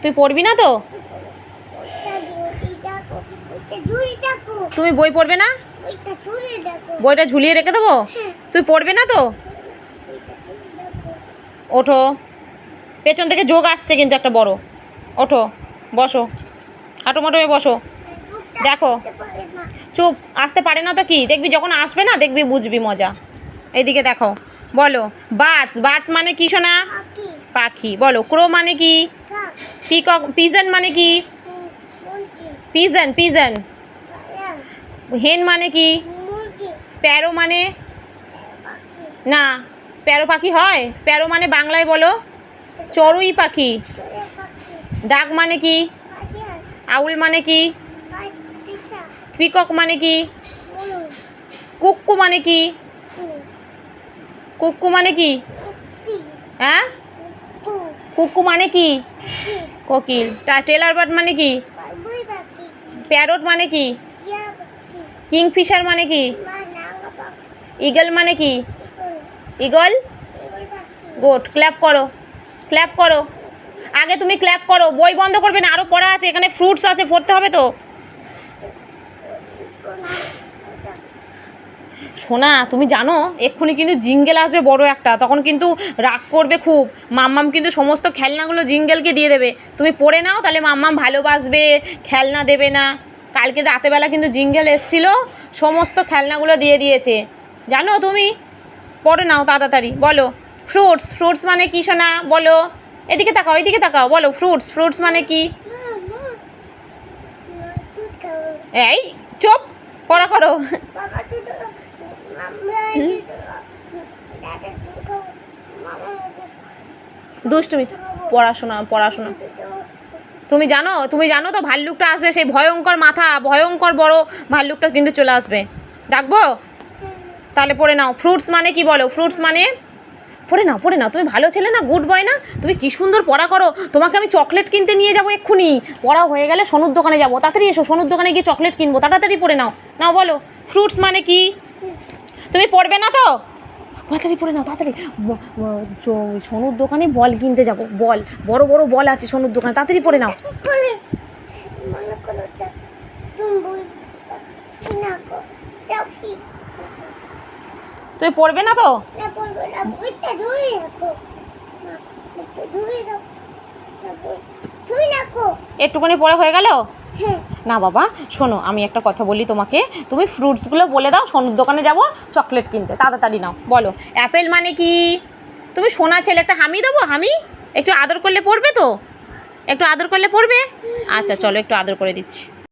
তুই পড়বি না তো? তুমি বই পড়বে না? বইটা ঝুলিয়ে রেখে দেবো? তুই পড়বে না তো? ওঠো, পেছন থেকে যোগ আসছে কিন্তু একটা বড়। ওঠো, বসো, হাঁটো মাটো হয়ে বসো। দেখো, চুপ, আসতে পারে না তো কি, দেখবি যখন আসবে না দেখবি বুঝবি মজা। এইদিকে দেখো, বলো বার্ডস। বার্ডস মানে কি শোনা? পাখি। বলো ক্রো মানে কি? পিকক। পিজন মানে কি? পিজন। পিজন। হেন মানে কি? স্প্যারো মানে? না, স্প্যারো পাখি হয়? স্প্যারো মানে বাংলায় বলো চড়ুই পাখি। ডাক মানে কি? আউল মানে কি? পিকক মানে কি? কুক্কু মানে কি? কুক্কু মানে কি? হ্যাঁ, কুক্কু মানে কি? কোকিল। টেলার বার্ড মানে কি? প্যারট মানে কি? কিংফিশার মানে কি? ইগল মানে কি? ইগল। গুড, ক্ল্যাপ করো, ক্ল্যাপ করো। আগে তুমি ক্ল্যাপ করো, বই বন্ধ করবে না, আরও পড়া আছে, এখানে ফ্রুটস আছে, পড়তে হবে তো। শোনা, তুমি জানো এক্ষুনি কিন্তু জিঙ্গেল আসবে বড় একটা, তখন কিন্তু রাগ করবে খুব। মাম্মাম কিন্তু সমস্ত খেলনাগুলো জিঙ্গেলকে দিয়ে দেবে। তুমি পড়ে নাও, তাহলে মাম্মাম ভালোবাসবে, খেলনা দেবে না। কালকে রাতেবেলা কিন্তু জিঙ্গেল এসেছিল, সমস্ত খেলনাগুলো দিয়ে দিয়েছে, জানো তুমি। পড়ে নাও তাড়াতাড়ি। বলো ফ্রুটস। ফ্রুটস মানে কি শোনা? বলো, এদিকে তাকাও, এদিকে তাকাও, বলো ফ্রুটস। ফ্রুটস মানে কি? এই চুপ, পড়া করো। দুষ্টুমি। পড়াশোনা, পড়াশোনা। তুমি জানো, তুমি জানো তো ভাল্লুকটা আসবে, সেই ভয়ঙ্কর মাথা, ভয়ঙ্কর বড় ভাল্লুকটা কিন্তু চলে আসবে। ডাকবো? তাহলে পড়ে নাও। ফ্রুটস মানে কি বলো? ফ্রুটস মানে? পড়ে নাও, পড়ে নাও, তুমি ভালো ছেলে না, গুড বয় না, তুমি কি সুন্দর পড়া করো। তোমাকে আমি চকলেট কিনতে নিয়ে যাবো এক্ষুনি, পড়া হয়ে গেলে সোনুর দোকানে যাবো। তাড়াতাড়ি এসো, সোনুর দোকানে গিয়ে চকলেট কিনবো, তাড়াতাড়ি পড়ে নাও। নাও বলো ফ্রুটস মানে কি? তুমি পড়বে না তো? তাড়াতাড়ি পড়ে নাও, তাড়াতাড়ি। সোনুর দোকানে বল কিনতে যাবো, বল, বড় বড় বল আছে সোনুর দোকানে, তাড়াতাড়ি পড়ে নাও। তুমি পড়বে না তো? একটুখানি পরে হয়ে গেল না বাবা। শোনো, আমি একটা কথা বলি তোমাকে, তুমি ফ্রুটসগুলো বলে দাও, সোনুর দোকানে যাবো চকলেট কিনতে, তাড়াতাড়ি নাও। বলো অ্যাপেল মানে কি? তুমি সোনা ছেলে, একটা হামি দেবো, হামি একটু আদর করলে পড়বে তো? একটু আদর করলে পড়বে? আচ্ছা চলো, একটু আদর করে দিচ্ছি।